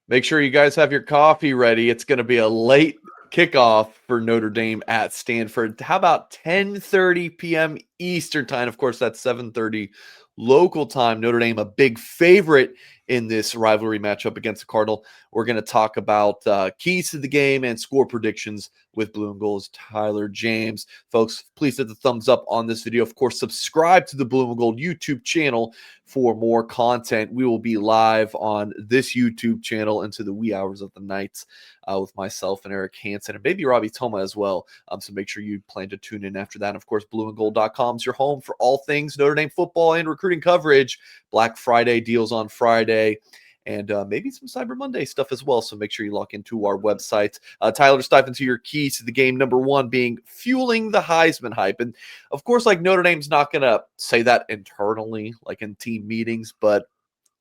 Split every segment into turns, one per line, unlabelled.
Make sure you guys have your coffee ready. It's going to be a late kickoff for Notre Dame at Stanford. How about 10:30 p.m. Eastern time? Of course, that's 7:30 local time. Notre Dame, a big favorite in this rivalry matchup against the Cardinal. We're going to talk about keys to the game and score predictions with Blue and Gold's Tyler James. Folks, please hit the thumbs up on this video. Of course, subscribe to the Blue and Gold YouTube channel for more content. We will be live on this YouTube channel into the wee hours of the night with myself and Eric Hansen and maybe Robbie Toma as well. So make sure you plan to tune in after that. And of course, blueandgold.com is your home for all things Notre Dame football and recruiting coverage. Black Friday deals on Friday. And maybe some Cyber Monday stuff as well. So make sure you log into our website. Tyler, let's dive into your keys to the game. Number one being fueling the Heisman hype. And of course, like Notre Dame's not going to say that internally, like in team meetings, but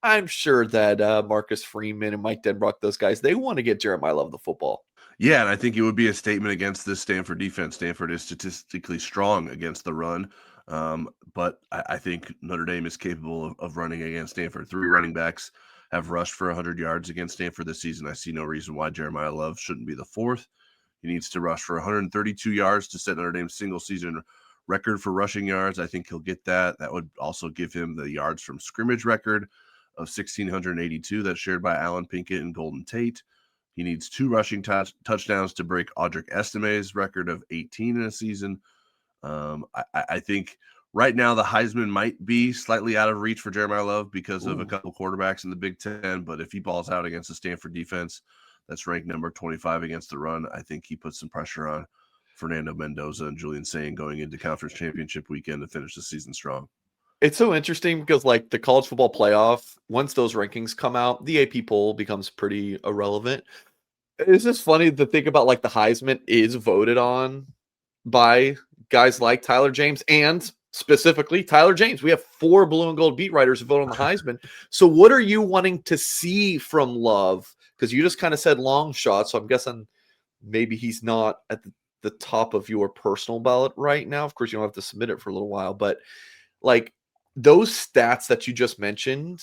I'm sure that Marcus Freeman and Mike Denbrock, those guys, they want to get Jeremiah Love the football.
Yeah, and I think it would be a statement against this Stanford defense. Stanford is statistically strong against the run, but I think Notre Dame is capable of running against Stanford. 3 running backs have rushed for 100 yards against Stanford this season. I see no reason why Jeremiah Love shouldn't be the 4th. He needs to rush for 132 yards to set Notre Dame's single-season record for rushing yards. I think he'll get that. That would also give him the yards from scrimmage record of 1,682 that's shared by Alan Pinkett and Golden Tate. He needs 2 rushing touchdowns to break Audric Estime's record of 18 in a season. I think right now the Heisman might be slightly out of reach for Jeremiah Love because of a couple quarterbacks in the Big Ten, but if he balls out against the Stanford defense that's ranked number 25 against the run, I think he puts some pressure on Fernando Mendoza and Julian Sain going into conference championship weekend to finish the season strong.
It's so interesting because, like, the college football playoff, once those rankings come out, the AP poll becomes pretty irrelevant. It's just funny to think about, like, the Heisman is voted on by guys like Tyler James and specifically Tyler James. We have 4 blue and gold beat writers who vote on the Heisman. So what are you wanting to see from Love? Because you just kind of said long shot, so I'm guessing maybe he's not at the top of your personal ballot right now. Of course, you don't have to submit it for a little while, but like those stats that you just mentioned,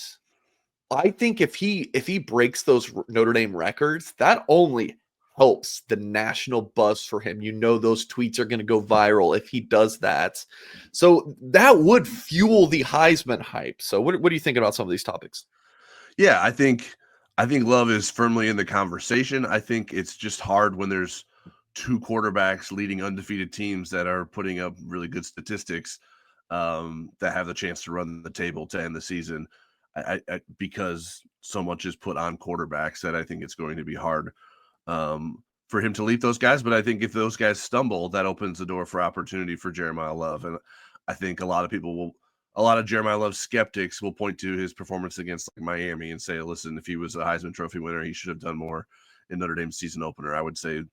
I think if he breaks those Notre Dame records, that only helps the national buzz for him. You know, those tweets are going to go viral if he does that. So that would fuel the Heisman hype. So what do you think about some of these topics?
Yeah, I think Love is firmly in the conversation. I think it's just hard when there's 2 quarterbacks leading undefeated teams that are putting up really good statistics that have the chance to run the table to end the season. Because so much is put on quarterbacks that I think it's going to be hard for him to lead those guys. But I think if those guys stumble, that opens the door for opportunity for Jeremiah Love. And I think a lot of Jeremiah Love skeptics will point to his performance against Miami and say, listen, if he was a Heisman Trophy winner, he should have done more in Notre Dame's season opener. I would say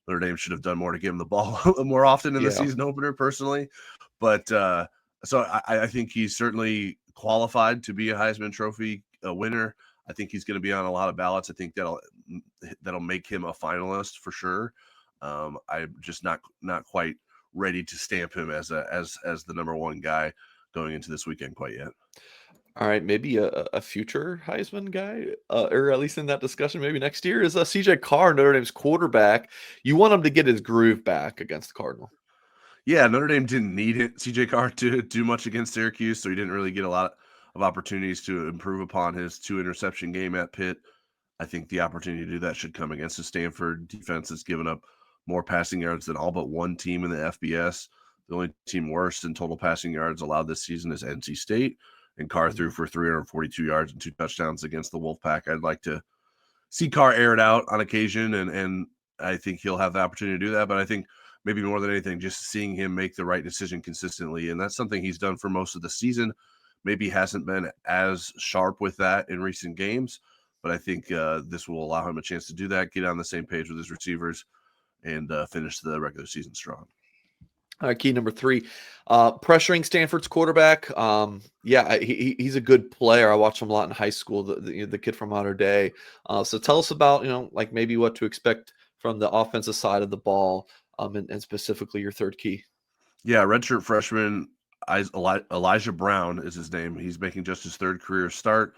Notre Dame should have done more to give him the ball more often in the season opener, personally. But so I think he's certainly qualified to be a Heisman Trophy winner. I think he's going to be on a lot of ballots. I think that'll make him a finalist for sure. I'm just not quite ready to stamp him as the number 1 guy going into this weekend quite yet.
All right, maybe a future Heisman guy, or at least in that discussion, maybe next year, is CJ Carr, Notre Dame's quarterback. You want him to get his groove back against the Cardinal.
Yeah, Notre Dame didn't need it, CJ Carr, to do much against Syracuse, so he didn't really get a lot of opportunities to improve upon his 2-interception game at Pitt. I think the opportunity to do that should come against the Stanford defense that's given up more passing yards than all but 1 team in the FBS. The only team worse in total passing yards allowed this season is NC State, and Carr threw for 342 yards and 2 touchdowns against the Wolfpack. I'd like to see Carr air it out on occasion, and I think he'll have the opportunity to do that. But I think maybe more than anything, just seeing him make the right decision consistently, and that's something he's done for most of the season. Maybe hasn't been as sharp with that in recent games, but I think this will allow him a chance to do that, get on the same page with his receivers, and finish the regular season strong.
Key number 3, pressuring Stanford's quarterback. He's a good player. I watched him a lot in high school, the kid from Mater Dei. So tell us about, like maybe what to expect from the offensive side of the ball, and specifically your 3rd key.
Yeah, redshirt freshman Elijah Brown is his name. He's making just his 3rd career start.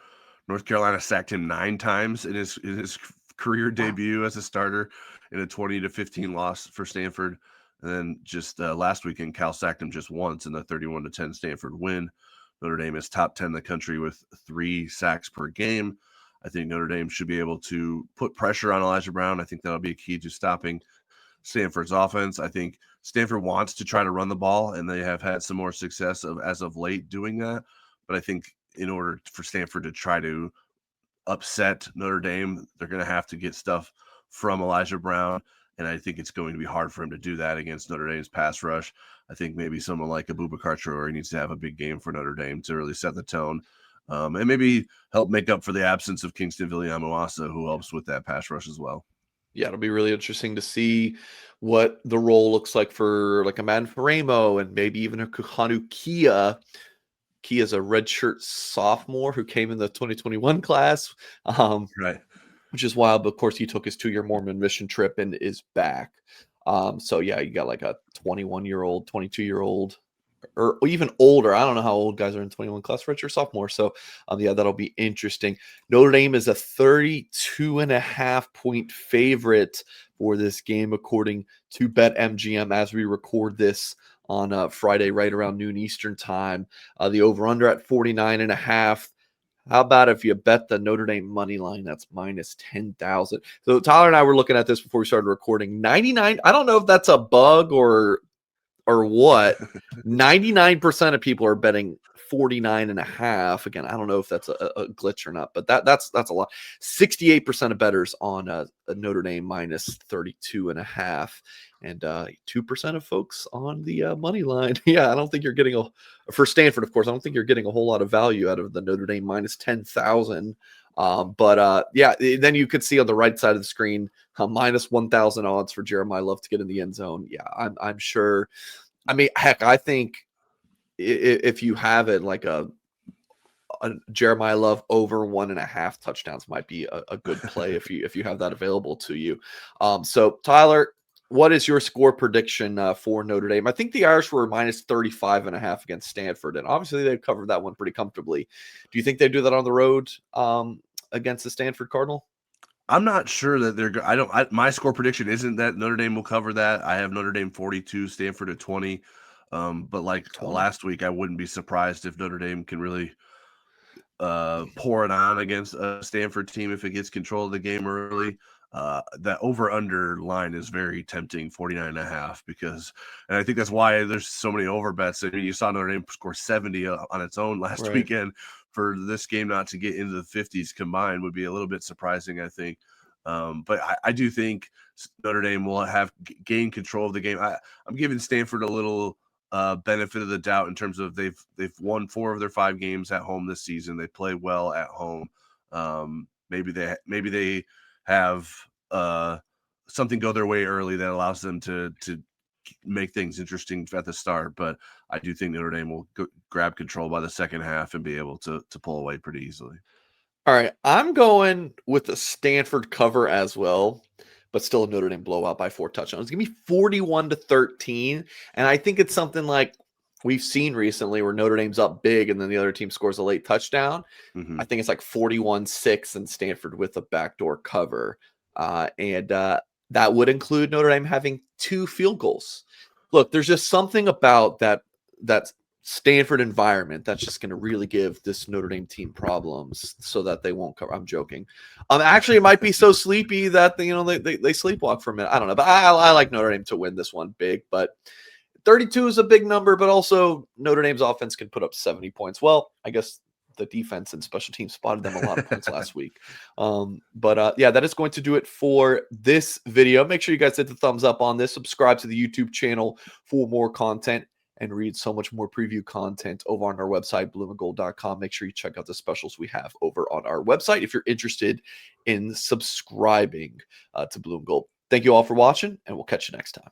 North Carolina sacked him 9 times in his career debut as a starter in a 20-15 loss for Stanford. And then just last weekend, Cal sacked him just once in the 31-10 Stanford win. Notre Dame is top 10 in the country with 3 sacks per game. I think Notre Dame should be able to put pressure on Elijah Brown. I think that'll be a key to stopping Stanford's offense. I think Stanford wants to try to run the ball, and they have had some more success as of late doing that. But I think in order for Stanford to try to upset Notre Dame, they're going to have to get stuff from Elijah Brown. And I think it's going to be hard for him to do that against Notre Dame's pass rush. I think maybe someone like Abubakar Traore needs to have a big game for Notre Dame to really set the tone, and maybe help make up for the absence of Kingston Viliamu-Asa, who helps with that pass rush as well.
Yeah, it'll be really interesting to see what the role looks like for like a Man Faremo and maybe even a Kuhanu Kia. Kia's a redshirt sophomore who came in the 2021 class.
Right.
Which is wild, but of course he took his 2-year Mormon mission trip and is back. So yeah, you got like a 21-year-old, 22-year-old, or even older. I don't know how old guys are in 21 class, redshirt sophomore. So yeah, that'll be interesting. Notre Dame is a 32.5 point favorite for this game, according to BetMGM, as we record this on Friday, right around noon Eastern time. The over-under at 49.5. How about if you bet the Notre Dame money line? That's minus 10,000. So Tyler and I were looking at this before we started recording. 99. I don't know if that's a bug or what. 99% of people are betting 49.5. Again, I don't know if that's a glitch or not, but that's a lot. 68% of bettors on a Notre Dame minus 32.5, and 2% of folks on the money line. Yeah, I don't think you're getting for Stanford, of course. I don't think you're getting a whole lot of value out of the Notre Dame minus 10,000. Yeah, then you could see on the right side of the screen minus 1,000 odds for Jeremiah Love to get in the end zone. Yeah, I'm sure. I mean, heck, I think if you have it like a Jeremiah Love over 1.5 touchdowns might be a good play if you have that available to you. So Tyler, what is your score prediction for Notre Dame? I think the Irish were minus 35.5 against Stanford, and obviously they've covered that one pretty comfortably. Do you think they do that on the road against the Stanford Cardinal?
I'm not sure that they're. My score prediction isn't that Notre Dame will cover that. I have Notre Dame 42, Stanford at 20. But like
20.
last week, I wouldn't be surprised if Notre Dame can really pour it on against a Stanford team if it gets control of the game early. That over-under line is very tempting, 49.5, and I think that's why there's so many over bets. I mean, you saw Notre Dame score 70 on its own last weekend. For this game not to get into the 50s combined would be a little bit surprising, I think. But I do think Notre Dame will have gained control of the game. I'm giving Stanford a little benefit of the doubt in terms of they've won 4 of their 5 games at home this season. They play well at home. Maybe they have something go their way early that allows them to make things interesting at the start. But I do think Notre Dame will grab control by the second half and be able to pull away pretty easily.
All right, I'm going with the Stanford cover as well, but still a Notre Dame blowout by 4 touchdowns. Give me 41-13, and I think it's something like we've seen recently where Notre Dame's up big and then the other team scores a late touchdown.
Mm-hmm.
I think it's like 41-6 and Stanford with a backdoor cover, and that would include Notre Dame having 2 field goals. Look, there's just something about that Stanford environment that's just going to really give this Notre Dame team problems so that they won't cover. I'm joking. Actually, it might be so sleepy that they sleepwalk for a minute. I don't know, but I like Notre Dame to win this one big. But 32 is a big number, but also Notre Dame's offense can put up 70 points. Well, I guess the defense and special teams spotted them a lot of points last week. Yeah, that is going to do it for this video. Make sure you guys hit the thumbs up on this. Subscribe to the YouTube channel for more content, and read so much more preview content over on our website, blueandgold.com. Make sure you check out the specials we have over on our website if you're interested in subscribing to Blue and Gold. Thank you all for watching, and we'll catch you next time.